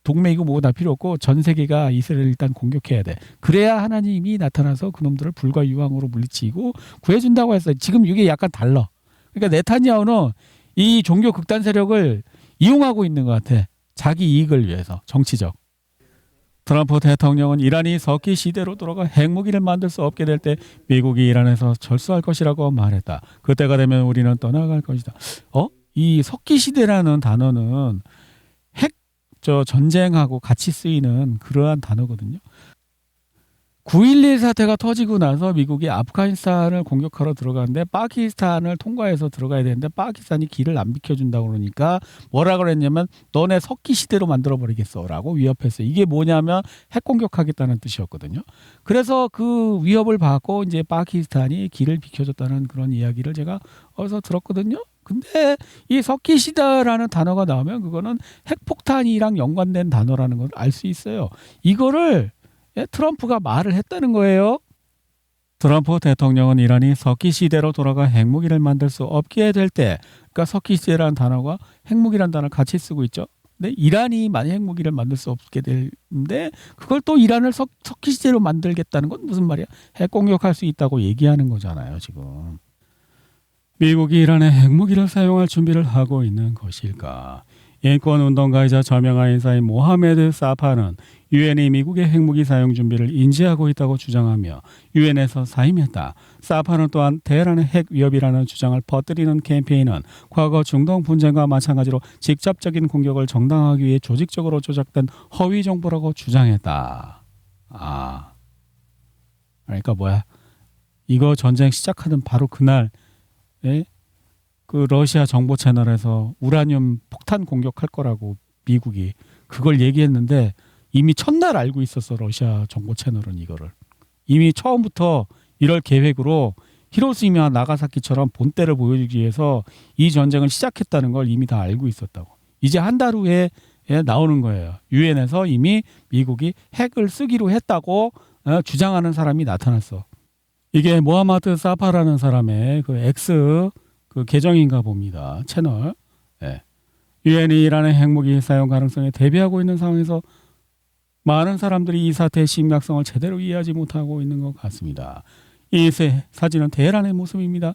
동맹이고 뭐고 다 필요 없고 전 세계가 이스라엘을 일단 공격해야 돼. 그래야 하나님이 나타나서 그놈들을 불과 유황으로 물리치고 구해준다고 했어요. 지금 이게 약간 달라. 그러니까 네타냐후는 이 종교 극단 세력을 이용하고 있는 것 같아. 자기 이익을 위해서, 정치적. 트럼프 대통령은 이란이 석기 시대로 돌아가 핵무기를 만들 수 없게 될 때 미국이 이란에서 철수할 것이라고 말했다. 그때가 되면 우리는 떠나갈 것이다. 이 석기 시대라는 단어는 전쟁하고 같이 쓰이는 그러한 단어거든요. 9.11 사태가 터지고 나서 미국이 아프가니스탄을 공격하러 들어가는데 파키스탄을 통과해서 들어가야 되는데 파키스탄이 길을 안 비켜준다고 그러니까 뭐라 그랬냐면 너네 석기 시대로 만들어버리겠어 라고 위협했어요. 이게 뭐냐면 핵 공격하겠다는 뜻이었거든요. 그래서 그 위협을 받고 이제 파키스탄이 길을 비켜줬다는 그런 이야기를 제가 어디서 들었거든요. 근데 이 석기 시대라는 단어가 나오면 그거는 핵폭탄이랑 연관된 단어라는 걸 알 수 있어요. 이거를 트럼프가 말을 했다는 거예요. 트럼프 대통령은 이란이 석기 시대로 돌아가 핵무기를 만들 수 없게 될 때, 그러니까 석기 시대라는 단어가 핵무기라는 단어를 같이 쓰고 있죠. 근데 이란이 만약 핵무기를 만들 수 없게 되는데 그걸 또 이란을 석기 시대로 만들겠다는 건 무슨 말이야? 핵 공격할 수 있다고 얘기하는 거잖아요, 지금. 미국이 이란에 핵무기를 사용할 준비를 하고 있는 것일까? 인권운동가이자 저명한 인사인 모하메드 사파는 유엔이 미국의 핵무기 사용 준비를 인지하고 있다고 주장하며 유엔에서 사임했다. 사파는 또한 테헤란의 핵 위협이라는 주장을 퍼뜨리는 캠페인은 과거 중동 분쟁과 마찬가지로 직접적인 공격을 정당화하기 위해 조직적으로 조작된 허위 정보라고 주장했다. 그러니까 뭐야? 이거 전쟁 시작하던 바로 그날 그 러시아 정보 채널에서 우라늄 폭탄 공격할 거라고 미국이 그걸 얘기했는데 이미 첫날 알고 있었어. 러시아 정보 채널은 이거를 이미 처음부터 이럴 계획으로 히로시마 나가사키처럼 본때를 보여주기 위해서 이 전쟁을 시작했다는 걸 이미 다 알고 있었다고. 이제 한 달 후에 나오는 거예요. 유엔에서 이미 미국이 핵을 쓰기로 했다고 주장하는 사람이 나타났어. 이게 모하마드 사파라는 사람의 그 X 그 계정인가 봅니다. 채널. 유엔이 이란의 핵무기 사용 가능성에 대비하고 있는 상황에서 많은 사람들이 이 사태의 심각성을 제대로 이해하지 못하고 있는 것 같습니다. 이 사진은 테헤란의 모습입니다.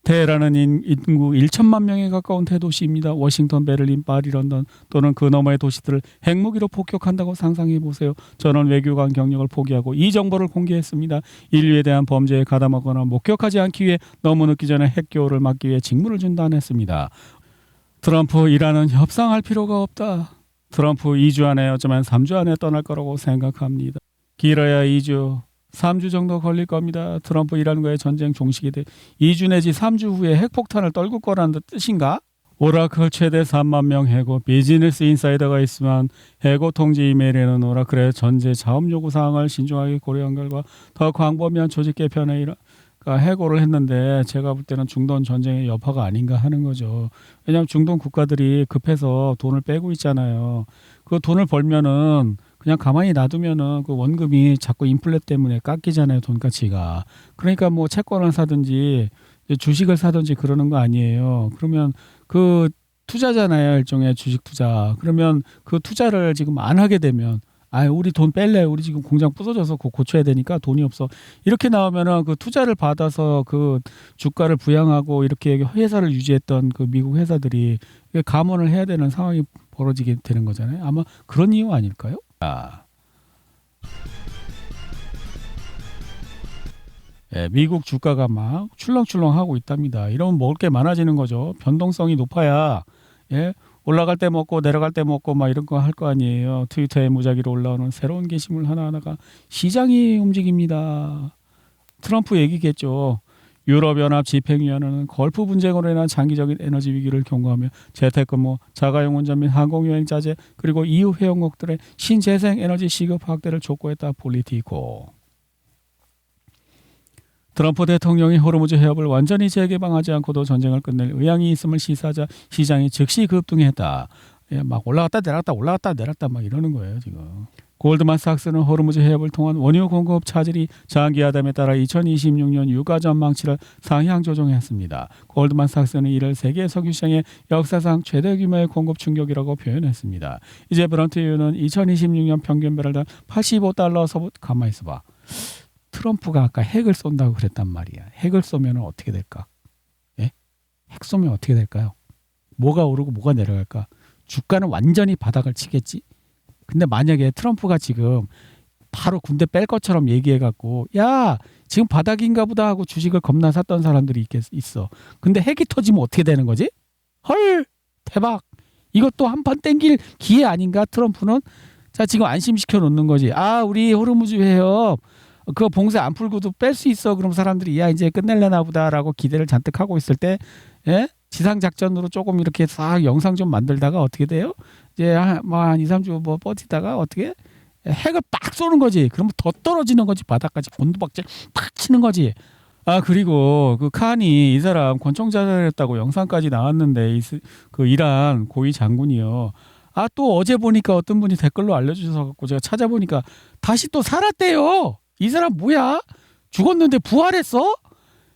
테헤란은 인구 1천만 명에 가까운 대도시입니다. 워싱턴, 베를린, 파리, 런던 또는 그 너머의 도시들을 핵무기로 폭격한다고 상상해 보세요. 저는 외교관 경력을 포기하고 이 정보를 공개했습니다. 인류에 대한 범죄에 가담하거나 목격하지 않기 위해 너무 늦기 전에 핵교류를 막기 위해 직무를 중단했습니다. 트럼프 이란은 협상할 필요가 없다. 트럼프 2주 안에 어쩌면 3주 안에 떠날 거라고 생각합니다. 길어야 2주. 3주 정도 걸릴 겁니다. 트럼프 이란과의 전쟁 종식이 돼 2주 내지 3주 후에 핵폭탄을 떨굴 거라는 뜻인가? 오라클 최대 3만 명 해고 비즈니스 인사이더가 있으면 해고 통지 이메일에는 오라클의 전제 자업 요구 사항을 신중하게 고려한 결과 더 광범위한 조직 개편에 해고를 했는데 제가 볼 때는 중동 전쟁의 여파가 아닌가 하는 거죠. 왜냐하면 중동 국가들이 급해서 돈을 빼고 있잖아요. 그 돈을 벌면은 그냥 가만히 놔두면은 그 원금이 자꾸 인플레 때문에 깎이잖아요, 돈 가치가. 그러니까 뭐 채권을 사든지 주식을 사든지 그러는 거 아니에요. 그러면 그 투자잖아요, 일종의 주식 투자. 그러면 그 투자를 지금 안 하게 되면 아, 우리 돈 뺄래. 우리 지금 공장 부서져서 그거 고쳐야 되니까 돈이 없어. 이렇게 나오면은 그 투자를 받아서 그 주가를 부양하고 이렇게 회사를 유지했던 그 미국 회사들이 감원을 해야 되는 상황이 벌어지게 되는 거잖아요. 아마 그런 이유 아닐까요? 예, 미국 주가가 막 출렁출렁하고 있답니다. 이러면 먹을 게 많아지는 거죠. 변동성이 높아야 예, 올라갈 때 먹고 내려갈 때 먹고 막 이런 거 할 거 아니에요. 트위터에 무작위로 올라오는 새로운 게시물 하나하나가 시장이 움직입니다. 트럼프 얘기겠죠. 유럽연합 집행위원회는 걸프 분쟁으로 인한 장기적인 에너지 위기를 경고하며 재택근무, 자가용 운전 및 항공여행 자제 그리고 EU 회원국들의 신재생 에너지 시급 확대를 촉구했다. 폴리티코. 트럼프 대통령이 호르무즈 해협을 완전히 재개방하지 않고도 전쟁을 끝낼 의향이 있음을 시사하자 시장이 즉시 급등했다. 예, 막 올라갔다 내렸다 막 이러는 거예요 지금. 골드만삭스는 호르무즈 해협을 통한 원유 공급 차질이 장기화됨에 따라 2026년 유가 전망치를 상향 조정했습니다. 골드만삭스는 이를 세계 석유 시장의 역사상 최대 규모의 공급 충격이라고 표현했습니다. 이제 브런트유는 2026년 평균 배럴당 $85 가만히 있어봐. 트럼프가 아까 핵을 쏜다고 그랬단 말이야. 핵을 쏘면 어떻게 될까? 예? 핵 쏘면 어떻게 될까요? 뭐가 오르고 뭐가 내려갈까? 주가는 완전히 바닥을 치겠지. 근데 만약에 트럼프가 지금 바로 군대 뺄 것처럼 얘기해갖고 야 지금 바닥인가 보다 하고 주식을 겁나 샀던 사람들이 있어. 근데 핵이 터지면 어떻게 되는 거지? 헐 대박. 이것도 한판 땡길 기회 아닌가? 트럼프는 자 지금 안심시켜 놓는 거지. 아 우리 호르무즈 해협 그거 봉쇄 안 풀고도 뺄 수 있어. 그럼 사람들이 야 이제 끝낼래나 보다라고 기대를 잔뜩 하고 있을 때 예? 지상 작전으로 조금 이렇게 싹 영상 좀 만들다가 어떻게 돼요? 이제 한 2, 3주 뭐 버티다가 어떻게 핵을 빡 쏘는 거지. 그러면 더 떨어지는 거지. 바닥까지 곤두박질 팍 치는 거지. 아 그리고 그 칸이 이 사람 권총 자살했다고 영상까지 나왔는데 그 이란 고위 장군이요. 아 또 어제 보니까 어떤 분이 댓글로 알려주셔서 갖고 제가 찾아보니까 다시 또 살았대요. 이 사람 뭐야? 죽었는데 부활했어?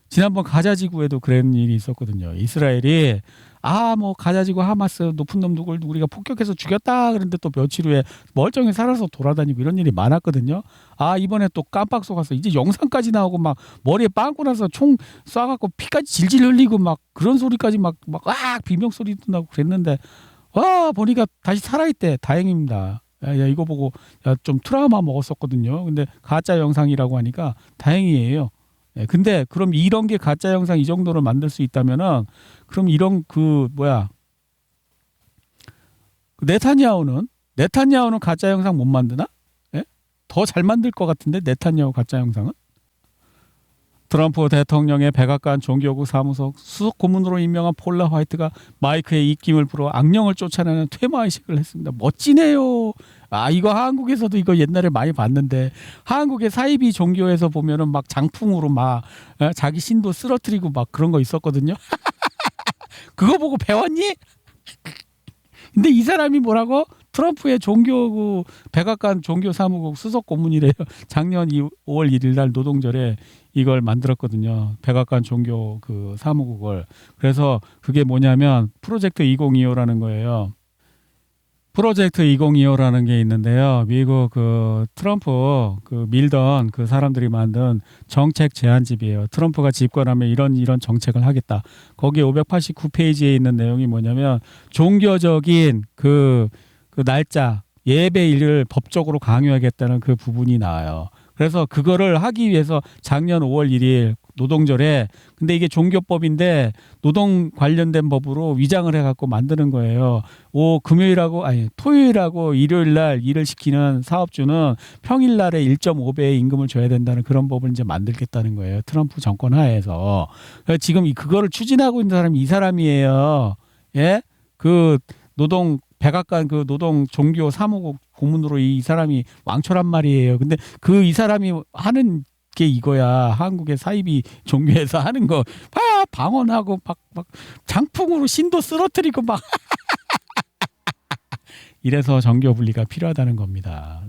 지난번 가자지구에도 그런 일이 있었거든요. 이스라엘이 뭐 가자지구 하마스 높은 놈 누굴 우리가 폭격해서 죽였다 그런데 또 며칠 후에 멀쩡히 살아서 돌아다니고 이런 일이 많았거든요. 이번에 또 깜빡 속아서 이제 영상까지 나오고 막 머리에 빵꾸 나서 총 쏴갖고 피까지 질질 흘리고 막 그런 소리까지 막 비명 소리도 나고 그랬는데 와 보니까 다시 살아있대. 다행입니다. 야 이거 보고 좀 트라우마 먹었었거든요. 근데 가짜 영상이라고 하니까 다행이에요. 예, 근데 그럼 이런 게 가짜 영상 이 정도로 만들 수 있다면은 그럼 이런 네타냐후는 가짜 영상 못 만드나? 예? 더 잘 만들 것 같은데 네타냐후 가짜 영상은? 트럼프 대통령의 백악관 종교국 사무소 수석 고문으로 임명한 폴라 화이트가 마이크에 입김을 불어 악령을 쫓아내는 퇴마의식을 했습니다. 멋지네요. 이거 한국에서도 이거 옛날에 많이 봤는데 한국의 사이비 종교에서 보면은 막 장풍으로 막 자기 신도 쓰러뜨리고 막 그런 거 있었거든요. 그거 보고 배웠니? 근데 이 사람이 뭐라고? 트럼프의 종교국 백악관 종교사무국 수석 고문이래요. 작년 5월 1일 날 노동절에 이걸 만들었거든요. 백악관 종교 그 사무국을. 그래서 그게 뭐냐면 프로젝트 2025라는 거예요. 프로젝트 2025라는 게 있는데요. 미국 그 트럼프 그 밀던 그 사람들이 만든 정책 제안집이에요. 트럼프가 집권하면 이런 정책을 하겠다. 거기에 589페이지에 있는 내용이 뭐냐면 종교적인 그 날짜 예배일을 법적으로 강요하겠다는 그 부분이 나와요. 그래서 그거를 하기 위해서 작년 5월 1일 노동절에 근데 이게 종교법인데 노동 관련된 법으로 위장을 해갖고 만드는 거예요. 토요일하고 일요일 날 일을 시키는 사업주는 평일 날에 1.5배의 임금을 줘야 된다는 그런 법을 이제 만들겠다는 거예요. 트럼프 정권 하에서. 지금 그거를 추진하고 있는 사람이 이 사람이에요. 예? 백악관 그 노동 종교 사무국 고문으로 이 사람이 왕초란 말이에요. 근데 이 사람이 하는 게 이거야. 한국의 사이비 종교에서 하는 거 방언하고 막 장풍으로 신도 쓰러뜨리고 막 이래서 정교 분리가 필요하다는 겁니다.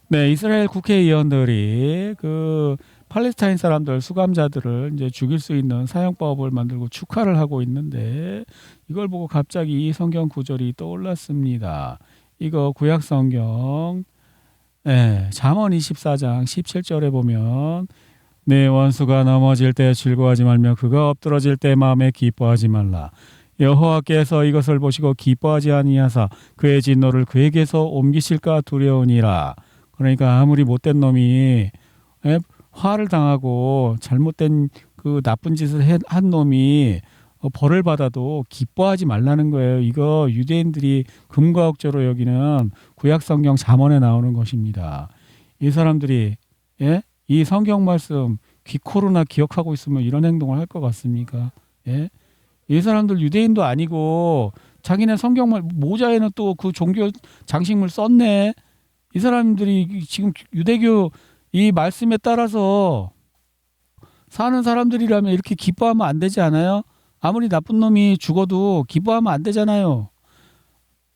네, 이스라엘 국회의원들이 그 팔레스타인 사람들 수감자들을 이제 죽일 수 있는 사형법을 만들고 축하를 하고 있는데 이걸 보고 갑자기 이 성경 구절이 떠올랐습니다. 이거 구약 성경 잠언 24장 17절에 보면 내 원수가 넘어질 때 즐거워하지 말며 그가 엎드러질 때 마음에 기뻐하지 말라. 여호와께서 이것을 보시고 기뻐하지 아니하사 그의 진노를 그에게서 옮기실까 두려우니라. 그러니까 아무리 못된 놈이 화를 당하고 잘못된 그 나쁜 짓을 한 놈이 벌을 받아도 기뻐하지 말라는 거예요. 이거 유대인들이 금과 억제로 여기는 구약성경 잠언에 나오는 것입니다. 이 사람들이 이 성경 말씀 귀코로나 기억하고 있으면 이런 행동을 할 것 같습니까? 이 사람들 유대인도 아니고 자기네 성경말 모자에는 또 그 종교 장식물 썼네. 이 사람들이 지금 유대교 이 말씀에 따라서 사는 사람들이라면 이렇게 기뻐하면 안 되지 않아요? 아무리 나쁜 놈이 죽어도 기뻐하면 안 되잖아요.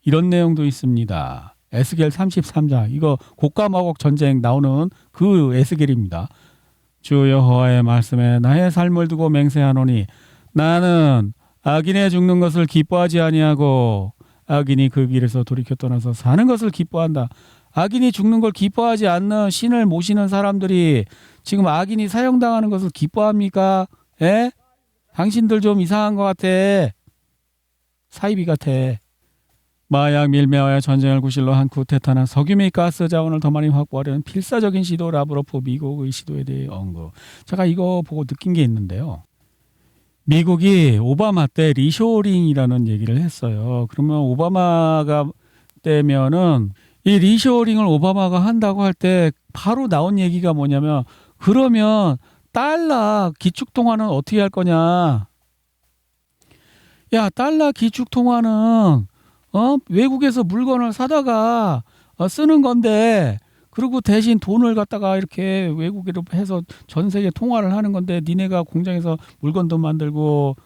이런 내용도 있습니다. 에스겔 33장 이거 곡가마곡 전쟁 나오는 그 에스겔입니다. 주 여호와의 말씀에 나의 삶을 두고 맹세하노니 나는 악인의 죽는 것을 기뻐하지 아니하고 악인이 그 길에서 돌이켜 떠나서 사는 것을 기뻐한다. 악인이 죽는 걸 기뻐하지 않는 신을 모시는 사람들이 지금 악인이 사형당하는 것을 기뻐합니까? 당신들 좀 이상한 것 같아. 사이비 같아. 마약 밀매와의 전쟁을 구실로 한 쿠데타나 석유 및 가스 자원을 더 많이 확보하려는 필사적인 시도 라브로프 미국의 시도에 대해 언급. 제가 이거 보고 느낀 게 있는데요. 미국이 오바마 때 리쇼어링이라는 얘기를 했어요. 그러면 오바마가 때면은 이 리쇼어링을 오바마가 한다고 할 때 바로 나온 얘기가 뭐냐면 그러면 달러 기축통화는 어떻게 할 거냐. 야, 달러 기축통화는 외국에서 물건을 사다가 쓰는 건데 그리고 대신 돈을 갖다가 이렇게 외국으로 해서 전 세계 통화를 하는 건데 니네가 공장에서 물건도 만들고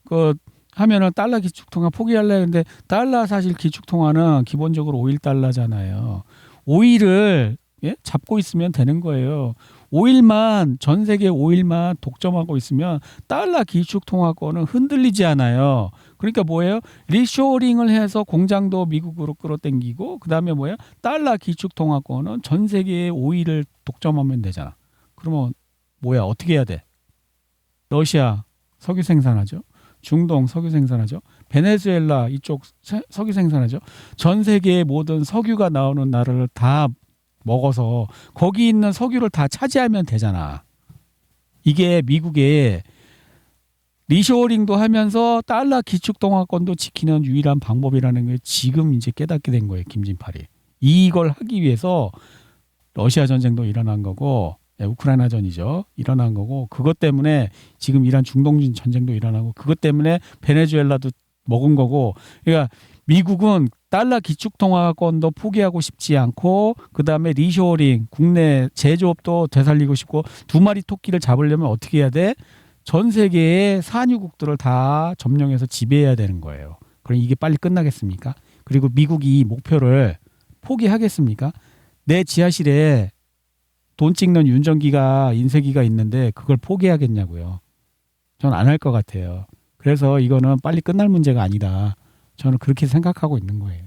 그 하면은 달러 기축통화 포기할래. 근데 달러 사실 기축통화는 기본적으로 5일 달러잖아요. 5일을 잡고 있으면 되는 거예요. 5일만 전 세계 5일만 독점하고 있으면 달러 기축통화권은 흔들리지 않아요. 그러니까 뭐예요? 리쇼어링을 해서 공장도 미국으로 끌어당기고 그다음에 뭐야? 달러 기축통화권은 전 세계의 5일을 독점하면 되잖아. 그러면 뭐야? 어떻게 해야 돼? 러시아 석유 생산하죠. 중동 석유 생산하죠. 베네수엘라 이쪽 석유 생산하죠. 전 세계의 모든 석유가 나오는 나라를 다 먹어서 거기 있는 석유를 다 차지하면 되잖아. 이게 미국의 리쇼어링도 하면서 달러 기축통화권도 지키는 유일한 방법이라는 걸 지금 이제 깨닫게 된 거예요. 김진팔이. 이걸 하기 위해서 러시아 전쟁도 일어난 거고 우크라이나전이죠. 일어난 거고 그것 때문에 지금 이란 중동 전쟁도 일어나고 그것 때문에 베네수엘라도 먹은 거고 그러니까 미국은 달러 기축통화권도 포기하고 싶지 않고 그다음에 리쇼어링 국내 제조업도 되살리고 싶고 두 마리 토끼를 잡으려면 어떻게 해야 돼? 전 세계의 산유국들을 다 점령해서 지배해야 되는 거예요. 그럼 이게 빨리 끝나겠습니까? 그리고 미국이 이 목표를 포기하겠습니까? 내 지하실에 돈 찍는 윤정기가 인쇄기가 있는데 그걸 포기하겠냐고요. 저는 안 할 것 같아요. 그래서 이거는 빨리 끝날 문제가 아니다. 저는 그렇게 생각하고 있는 거예요.